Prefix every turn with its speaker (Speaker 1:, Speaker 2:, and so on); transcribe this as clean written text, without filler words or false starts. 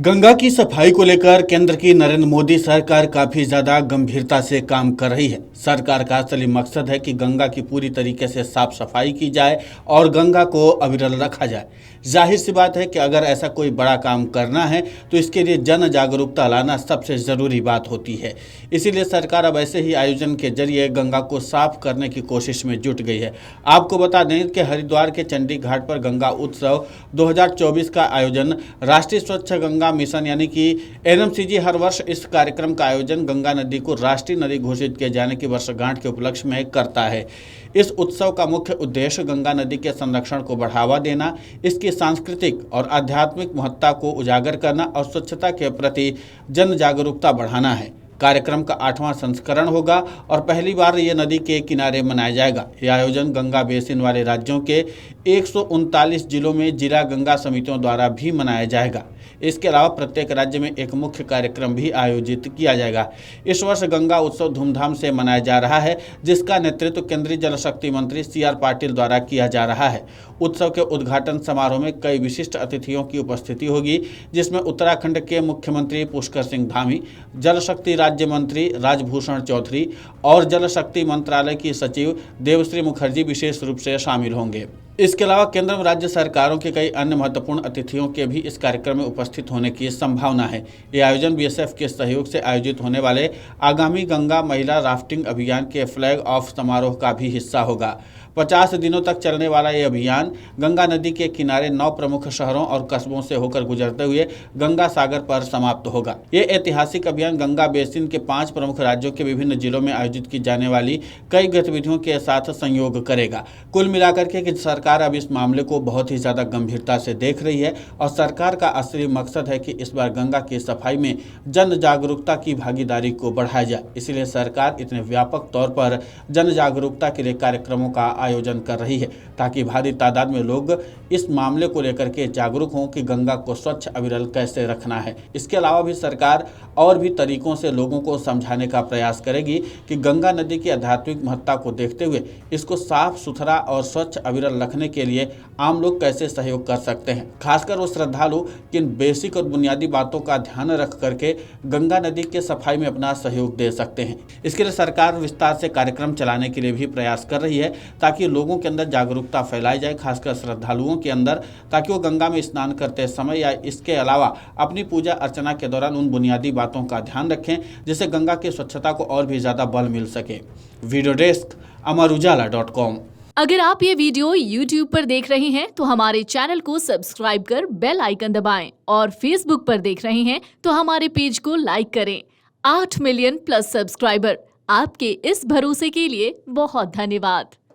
Speaker 1: गंगा की सफाई को लेकर केंद्र की नरेंद्र मोदी सरकार काफी ज्यादा गंभीरता से काम कर रही है। सरकार का असली मकसद है कि गंगा की पूरी तरीके से साफ सफाई की जाए और गंगा को अविरल रखा जाए। जाहिर सी बात है कि अगर ऐसा कोई बड़ा काम करना है तो इसके लिए जन जागरूकता लाना सबसे ज़रूरी बात होती है। इसीलिए सरकार अब ऐसे ही आयोजन के जरिए गंगा को साफ करने की कोशिश में जुट गई है। आपको बता दें कि हरिद्वार के चंडी घाट पर गंगा उत्सव 2024 का आयोजन राष्ट्रीय स्वच्छ गंगा मिशन यानी कि एनएमसीजी हर वर्ष इस कार्यक्रम का आयोजन गंगा नदी को राष्ट्रीय नदी घोषित किए जाने की वर्षगांठ के उपलक्ष्य में करता है। इस उत्सव का मुख्य उद्देश्य गंगा नदी के संरक्षण को बढ़ावा देना, इसकी सांस्कृतिक और आध्यात्मिक महत्ता को उजागर करना और स्वच्छता के प्रति जन जागरूकता बढ़ाना है। कार्यक्रम का 8वां संस्करण होगा और पहली बार ये नदी के किनारे मनाया जाएगा। यह आयोजन गंगा बेसिन वाले राज्यों के 139 जिलों में जिला गंगा समितियों द्वारा भी मनाया जाएगा। इसके अलावा प्रत्येक राज्य में एक मुख्य कार्यक्रम भी आयोजित किया जाएगा। इस वर्ष गंगा उत्सव धूमधाम से मनाया जा रहा है, जिसका नेतृत्व केंद्रीय जल शक्ति मंत्री CR पाटिल द्वारा किया जा रहा है। उत्सव के उद्घाटन समारोह में कई विशिष्ट अतिथियों की उपस्थिति होगी, जिसमें उत्तराखंड के मुख्यमंत्री पुष्कर सिंह धामी, जल शक्ति राज्य मंत्री राजभूषण चौधरी और जल शक्ति मंत्रालय की सचिव देवश्री मुखर्जी विशेष रूप से शामिल होंगे। इसके अलावा केंद्र व राज्य सरकारों के कई अन्य महत्वपूर्ण अतिथियों के भी इस कार्यक्रम में उपस्थित होने की संभावना है। यह आयोजन BSF के सहयोग से आयोजित होने वाले आगामी गंगा महिला राफ्टिंग अभियान के फ्लैग ऑफ समारोह का भी हिस्सा होगा। 50 दिनों तक चलने वाला ये अभियान गंगा नदी के किनारे 9 प्रमुख शहरों और कस्बों से होकर गुजरते हुए गंगा सागर पर समाप्त होगा। ये ऐतिहासिक अभियान गंगा बेसिन के 5 प्रमुख राज्यों के विभिन्न जिलों में आयोजित की जाने वाली कई गतिविधियों के साथ संयोग करेगा। कुल मिलाकर के सरकार अब इस मामले को बहुत ही ज़्यादा गंभीरता से देख रही है और सरकार का असली मकसद है कि इस बार गंगा की सफाई में जन जागरूकता की भागीदारी को बढ़ाया जाए। इसीलिए सरकार इतने व्यापक तौर पर जन जागरूकता के लिए कार्यक्रमों का आयोजन कर रही है, ताकि भारी तादाद में लोग इस मामले को लेकर के जागरूक हों कि गंगा को स्वच्छ अविरल कैसे रखना है। इसके अलावा भी सरकार और भी तरीकों से लोगों को समझाने का प्रयास करेगी कि गंगा नदी की आध्यात्मिक महत्ता को देखते हुए इसको साफ सुथरा और स्वच्छ अविरल रखने के लिए आम लोग कैसे सहयोग कर सकते हैं। खासकर वो श्रद्धालु किन बेसिक और बुनियादी बातों का ध्यान रख करके गंगा नदी के सफाई में अपना सहयोग दे सकते हैं। इसके लिए सरकार विस्तार से कार्यक्रम चलाने के लिए भी प्रयास कर रही है, ताकि लोगों के अंदर जागरूकता फैलाई जाए, खासकर श्रद्धालुओं के अंदर, ताकि वो गंगा में स्नान करते समय या इसके अलावा अपनी पूजा अर्चना के दौरान उन बुनियादी बातों का ध्यान रखें, जिससे गंगा की स्वच्छता को और भी ज़्यादा बल मिल सके। Video desk Amar Ujala dot com.
Speaker 2: अगर आप ये वीडियो YouTube पर देख रहे हैं तो हमारे चैनल को सब्सक्राइब कर बेल आइकन दबाएं और Facebook पर देख रहे हैं तो हमारे पेज को लाइक करें। 8 मिलियन प्लस सब्सक्राइबर, आपके इस भरोसे के लिए बहुत धन्यवाद।